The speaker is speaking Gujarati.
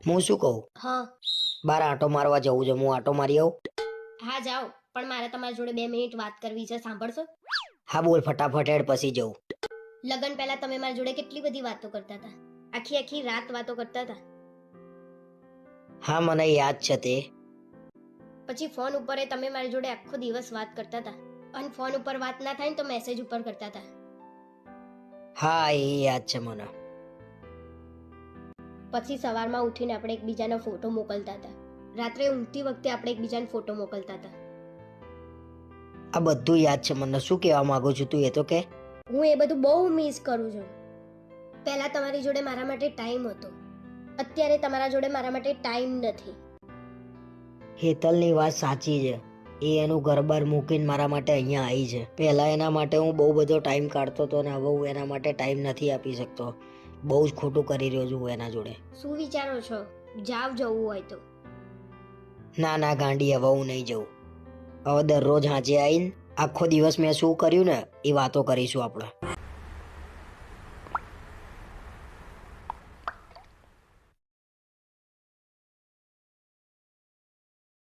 હું શું કહું, હા. બાર આંટો મારવા જવું છે, હું આંટો મારી આવું? હા જાઓ, પણ મારે તમારી જોડે 2 મિનિટ વાત કરવી છે, સાંભળશો? હા બોલ ફટાફટ, હેડ પછી જવું. લગન પહેલા તમે મારી જોડે કેટલી બધી વાતો કરતા હતા, આખી આખી રાત વાતો કરતા હતા. હા મને યાદ છે તે. પછી ફોન ઉપર તમે મારી જોડે આખો દિવસ વાત કરતા હતા, અને ફોન ઉપર વાત ના થાય ને તો મેસેજ ઉપર કરતા હતા. હા એ યાદ છે મને. પછી સવારમાં ઉઠીને આપણે એકબીજાનો ફોટો મોકલતા હતા, રાત્રે ઊંઘતી વખતે આપણે એકબીજાને ફોટો મોકલતા હતા. આ બધું યાદ છે મને. શું કહેવા માંગુ છું તું એ તો કે. હું એ બધું બહુ મિસ કરું છું. પહેલા તમારી જોડે મારા માટે ટાઈમ હતો, અત્યારે તમારા જોડે મારા માટે ટાઈમ નથી. હેતલની વાત સાચી છે. એ એનું ઘર-બાર મૂકીને મારા માટે અહીંયા આવી છે. પહેલા એના માટે હું બહુ બધો ટાઈમ કાઢતો હતો ને હવે હું એના માટે ટાઈમ નથી આપી શકતો. બહુ જ ખોટું કરી રહ્યો છું હું એના જોડે. શું વિચારો છો? જાવ જવું હોય તો. ના ના ગાંડી, હવે હું નહીં જઉં. હવે દરરોજ હાંજે આવીને આખો દિવસ મેં શું કર્યું ને એ વાતો કરીશું આપણે.